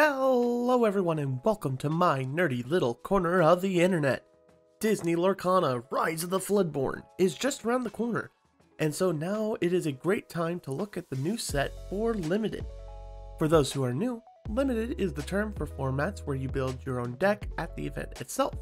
Hello everyone and welcome to my nerdy little corner of the internet. Disney Lorcana Rise of the Floodborn is just around the corner, and so now it is a great time to look at the new set for Limited. For those who are new, Limited is the term for formats where you build your own deck at the event itself.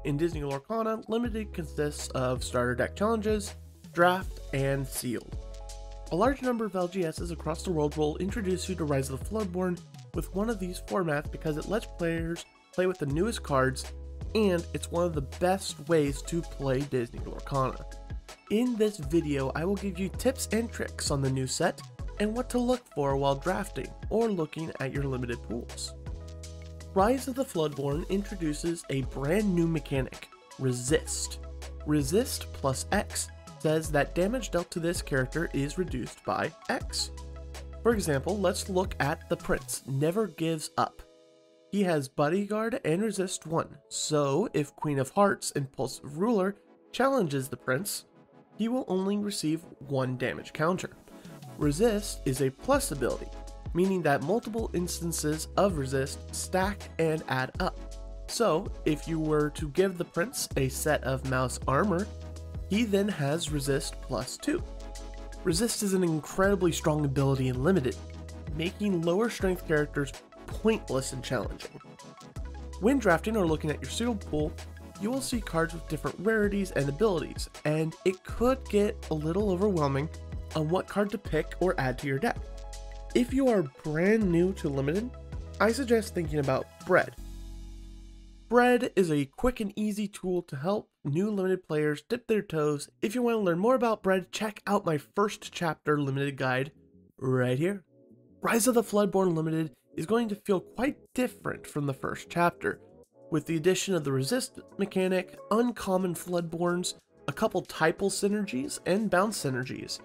In Disney Lorcana, Limited consists of starter deck challenges, draft, and sealed. A large number of LGSs across the world will introduce you to Rise of the Floodborn with one of these formats because it lets players play with the newest cards, and it's one of the best ways to play Disney Lorcana. In this video, I will give you tips and tricks on the new set and what to look for while drafting or looking at your limited pools. Rise of the Floodborn introduces a brand new mechanic, Resist. Resist plus X says that damage dealt to this character is reduced by X. For example, let's look at the Prince, Never Gives Up. He has Bodyguard and Resist 1, so if Queen of Hearts, Impulsive Ruler, challenges the Prince, he will only receive 1 damage counter. Resist is a plus ability, meaning that multiple instances of Resist stack and add up. So, if you were to give the Prince a set of Mouse Armor, he then has Resist plus 2. Resist is an incredibly strong ability in Limited, making lower strength characters pointless and challenging. When drafting or looking at your sealed pool, you will see cards with different rarities and abilities, and it could get a little overwhelming on what card to pick or add to your deck. If you are brand new to Limited, I suggest thinking about Bread. Bread is a quick and easy tool to help new Limited players dip their toes. If you want to learn more about Bread, check out my first chapter Limited guide right here. Rise of the Floodborn Limited is going to feel quite different from the first chapter, with the addition of the Resist mechanic, uncommon Floodborns, a couple typal synergies, and bounce synergies.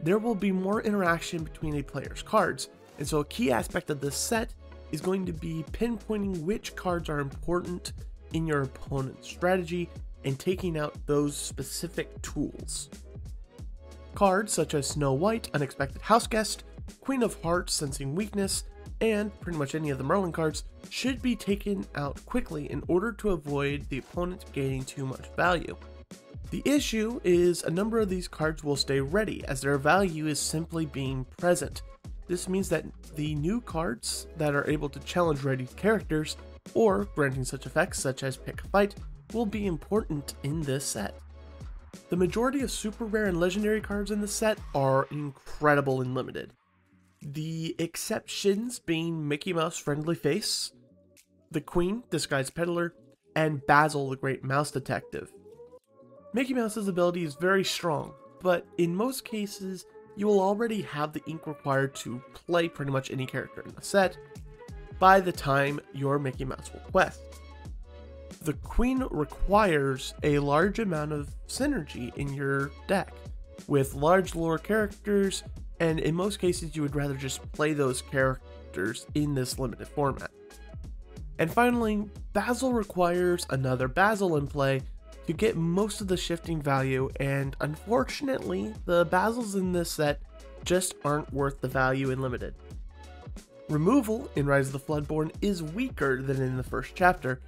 There will be more interaction between a player's cards, and so a key aspect of this set is going to be pinpointing which cards are important in your opponent's strategy and taking out those specific tools. Cards such as Snow White, Unexpected Houseguest, Queen of Hearts, Sensing Weakness, and pretty much any of the Merlin cards should be taken out quickly in order to avoid the opponent gaining too much value. The issue is a number of these cards will stay ready as their value is simply being present. This means that the new cards that are able to challenge ready characters or granting such effects such as Pick a Fight will be important in this set. The majority of super rare and legendary cards in this set are incredible in Limited. The exceptions being Mickey Mouse Friendly Face, the Queen Disguised Peddler, and Basil the Great Mouse Detective. Mickey Mouse's ability is very strong, but in most cases you will already have the ink required to play pretty much any character in the set by the time your Mickey Mouse will quest. The Queen requires a large amount of synergy in your deck with large lore characters, and in most cases you would rather just play those characters in this limited format. And finally, Basil requires another Basil in play to get most of the shifting value, and unfortunately, the Basils in this set just aren't worth the value in Limited. Removal in Rise of the Floodborn is weaker than in the first chapter.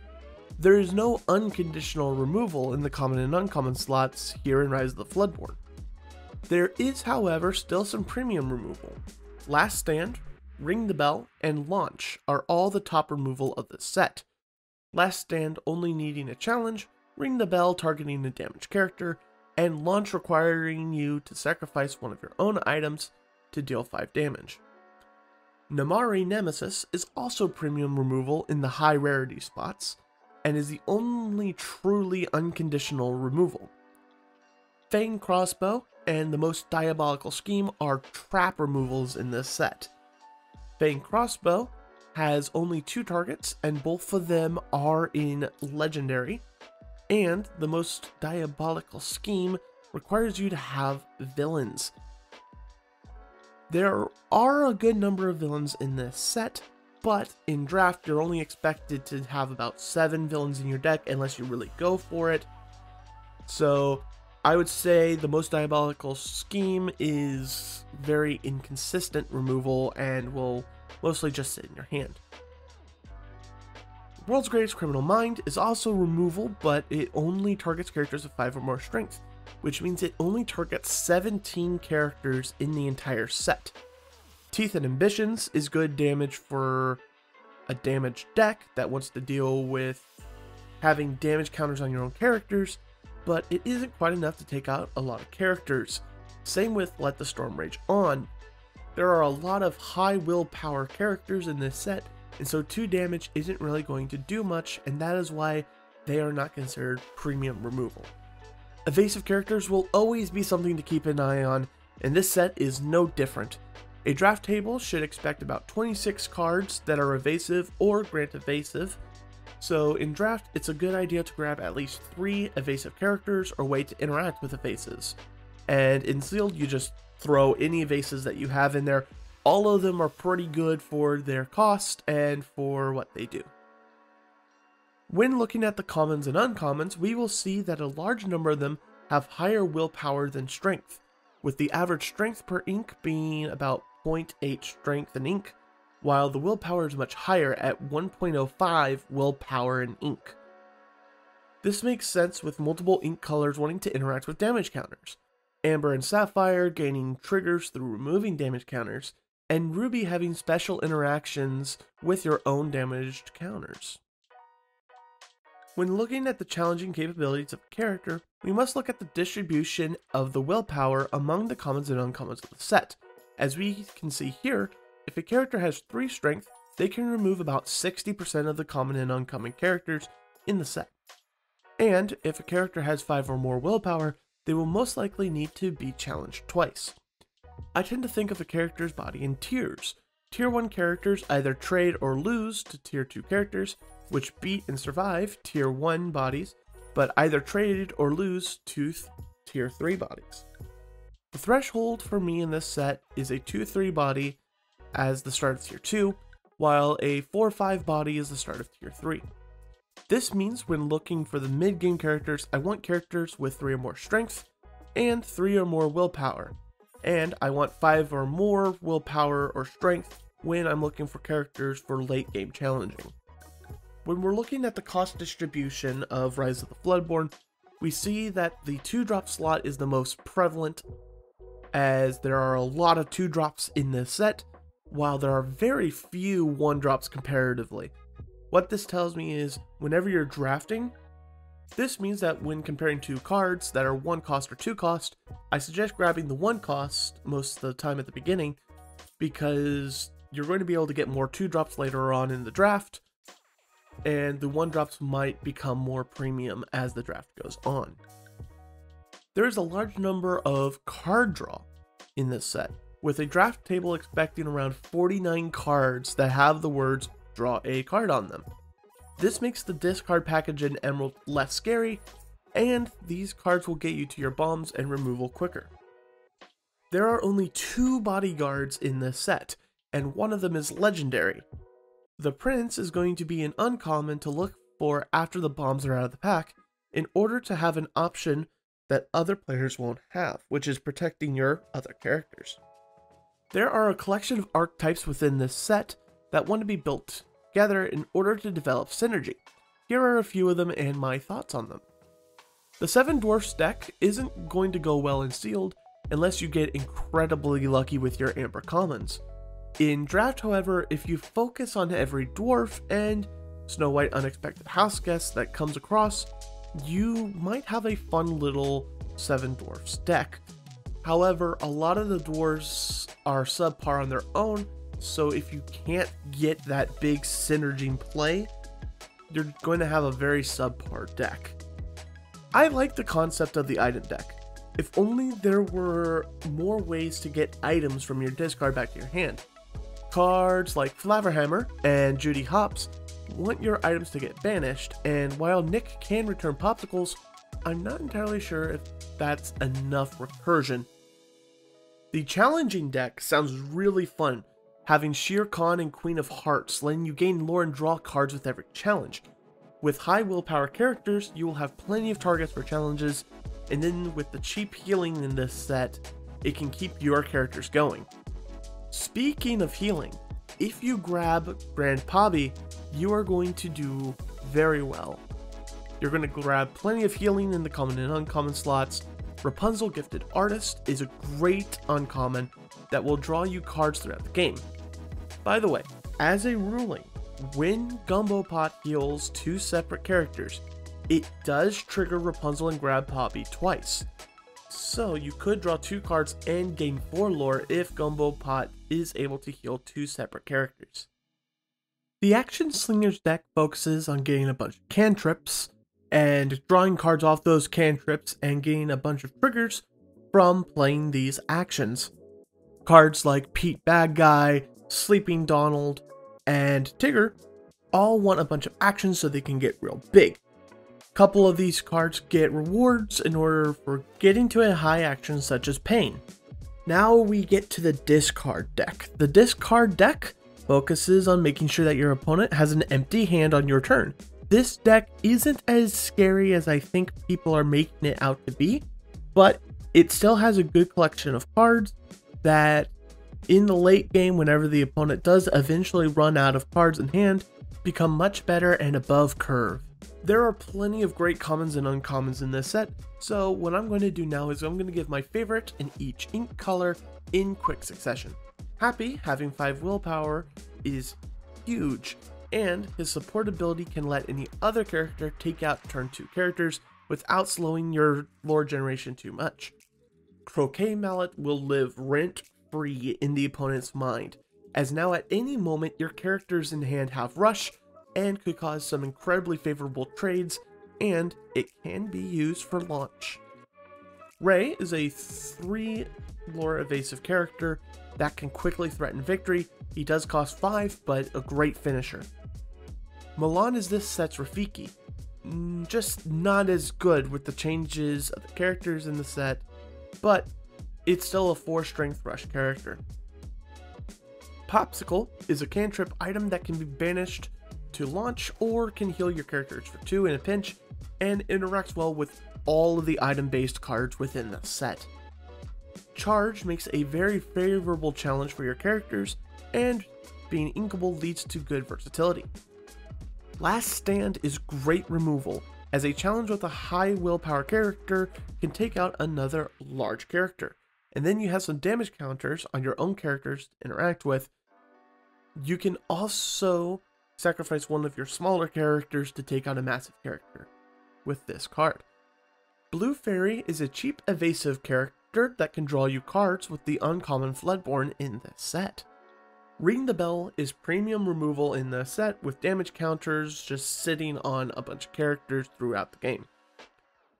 There is no unconditional removal in the common and uncommon slots here in Rise of the Floodborn. There is, however, still some premium removal. Last Stand, Ring the Bell, and Launch are all the top removal of this set. Last Stand only needing a challenge, Ring the Bell targeting a damaged character, and Launch requiring you to sacrifice one of your own items to deal 5 damage. Namari Nemesis is also premium removal in the high rarity spots, and is the only truly unconditional removal. Fang Crossbow and the Most Diabolical Scheme are trap removals in this set. Fang Crossbow has only 2 targets, and both of them are in Legendary, and the Most Diabolical Scheme requires you to have villains. There are a good number of villains in this set, but in draft you're only expected to have about 7 villains in your deck unless you really go for it. So I would say the Most Diabolical Scheme is very inconsistent removal and will mostly just sit in your hand. World's Greatest Criminal Mind is also removal, but it only targets characters of 5 or more strength, which means it only targets 17 characters in the entire set. Teeth and Ambitions is good damage for a damaged deck that wants to deal with having damage counters on your own characters, but it isn't quite enough to take out a lot of characters. Same with Let the Storm Rage On. There are a lot of high willpower characters in this set, and so 2 damage isn't really going to do much, and that is why they are not considered premium removal. Evasive characters will always be something to keep an eye on, and this set is no different. A draft table should expect about 26 cards that are evasive or grant evasive, so in draft it's a good idea to grab at least 3 evasive characters or way to interact with evasives. And in sealed, you just throw any evasives that you have in there. All of them are pretty good for their cost and for what they do. When looking at the commons and uncommons, we will see that a large number of them have higher willpower than strength, with the average strength per ink being about 0.8 strength in ink, while the willpower is much higher at 1.05 willpower in ink. This makes sense with multiple ink colors wanting to interact with damage counters. Amber and Sapphire gaining triggers through removing damage counters, and Ruby having special interactions with your own damaged counters. When looking at the challenging capabilities of a character, we must look at the distribution of the willpower among the commons and uncommons of the set. As we can see here, if a character has 3 strength, they can remove about 60% of the common and uncommon characters in the set. And if a character has 5 or more willpower, they will most likely need to be challenged twice. I tend to think of a character's body in tiers. Tier 1 characters either trade or lose to Tier 2 characters, which beat and survive Tier 1 bodies, but either traded or lose to Tier 3 bodies. The threshold for me in this set is a 2-3 body as the start of Tier 2, while a 4-5 body is the start of Tier 3. This means when looking for the mid-game characters, I want characters with 3 or more strength and 3 or more willpower, and I want 5 or more willpower or strength when I'm looking for characters for late game challenging. When we're looking at the cost distribution of Rise of the Floodborn, we see that the 2-drop slot is the most prevalent, as there are a lot of 2-drops in this set, while there are very few 1-drops comparatively. What this tells me is, whenever you're drafting, this means that when comparing 2 cards that are 1 cost or 2 cost, I suggest grabbing the 1 cost most of the time at the beginning, because you're going to be able to get more 2-drops later on in the draft, and the 1-drops might become more premium as the draft goes on. There is a large number of card draw in this set, with a draft table expecting around 49 cards that have the words "draw a card" on them. This makes the discard package in Emerald less scary, and these cards will get you to your bombs and removal quicker. There are only 2 bodyguards in this set, and one of them is legendary. The Prince is going to be an uncommon to look for after the bombs are out of the pack, in order to have an option that other players won't have, which is protecting your other characters. There are a collection of archetypes within this set that want to be built together in order to develop synergy. Here are a few of them and my thoughts on them. The 7 Dwarfs deck isn't going to go well in sealed unless you get incredibly lucky with your Amber commons. In draft, however, if you focus on every dwarf and Snow White unexpected house guest that comes across, you might have a fun little 7 Dwarfs deck. However, a lot of the dwarves are subpar on their own, so if you can't get that big synergy in play, you're going to have a very subpar deck. I like the concept of the item deck. If only there were more ways to get items from your discard back to your hand. Cards like Flavorhammer and Judy Hopps want your items to get banished, and while Nick can return popsicles, I'm not entirely sure if that's enough recursion. The challenging deck sounds really fun, having Shere Khan and Queen of Hearts letting you gain lore and draw cards with every challenge. With high willpower characters, you will have plenty of targets for challenges, and then with the cheap healing in this set, it can keep your characters going. Speaking of healing, if you grab Grand Pabbi, you are going to do very well. You're going to grab plenty of healing in the common and uncommon slots. Rapunzel Gifted Artist is a great uncommon that will draw you cards throughout the game. By the way, as a ruling, when Gumbo Pot heals 2 separate characters, it does trigger Rapunzel and Grand Pabbi twice. So you could draw 2 cards and gain 4 lore if Gumbo Pot is able to heal 2 separate characters. The Action Slingers deck focuses on getting a bunch of cantrips and drawing cards off those cantrips and getting a bunch of triggers from playing these actions. Cards like Pete Bad Guy, Sleeping Donald, and Tigger all want a bunch of actions so they can get real big. Couple of these cards get rewards in order for getting to a high action such as Pain. Now we get to the discard deck. The discard deck focuses on making sure that your opponent has an empty hand on your turn. This deck isn't as scary as I think people are making it out to be, but it still has a good collection of cards that in the late game, whenever the opponent does eventually run out of cards in hand, become much better and above curve. There are plenty of great commons and uncommons in this set, so what I'm going to do now is I'm going to give my favorite in each ink color in quick succession. Happy, having 5 willpower, is huge, and his support ability can let any other character take out turn 2 characters without slowing your lore generation too much. Croquet Mallet will live rent-free in the opponent's mind, as now at any moment your characters in hand have rush and could cause some incredibly favorable trades, and it can be used for launch. Ray is a 3 lore evasive character that can quickly threaten victory. He does cost 5, but a great finisher. Milan is this set's Rafiki, just not as good with the changes of the characters in the set, but it's still a 4 strength rush character. Popsicle is a cantrip item that can be banished to launch or can heal your characters for 2 in a pinch and interacts well with all of the item based cards within the set. Charge makes a very favorable challenge for your characters, and being inkable leads to good versatility. Last Stand is great removal, as a challenge with a high willpower character can take out another large character, and then you have some damage counters on your own characters to interact with. You can also sacrifice one of your smaller characters to take out a massive character with this card. Blue Fairy is a cheap evasive character that can draw you cards with the uncommon Floodborn in this set. Ring the Bell is premium removal in the set with damage counters just sitting on a bunch of characters throughout the game.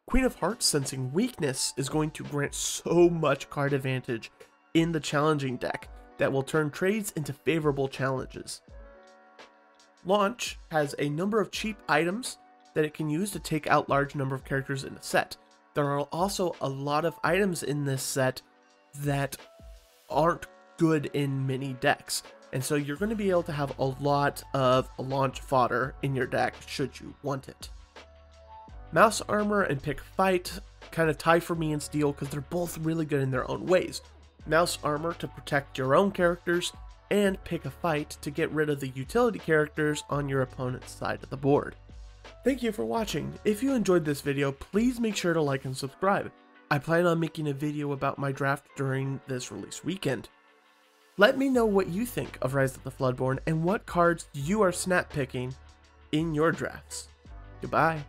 Queen of Hearts, sensing weakness, is going to grant so much card advantage in the challenging deck that will turn trades into favorable challenges. Launch has a number of cheap items that it can use to take out large number of characters in the set. There are also a lot of items in this set that aren't good in many decks, and so you're going to be able to have a lot of launch fodder in your deck should you want it. Mouse Armor and Pick Fight kind of tie for me in Steel because they're both really good in their own ways. Mouse Armor to protect your own characters, and Pick a Fight to get rid of the utility characters on your opponent's side of the board. Thank you for watching. If you enjoyed this video, please make sure to like and subscribe. I plan on making a video about my draft during this release weekend. Let me know what you think of Rise of the Floodborn and what cards you are snap picking in your drafts. Goodbye.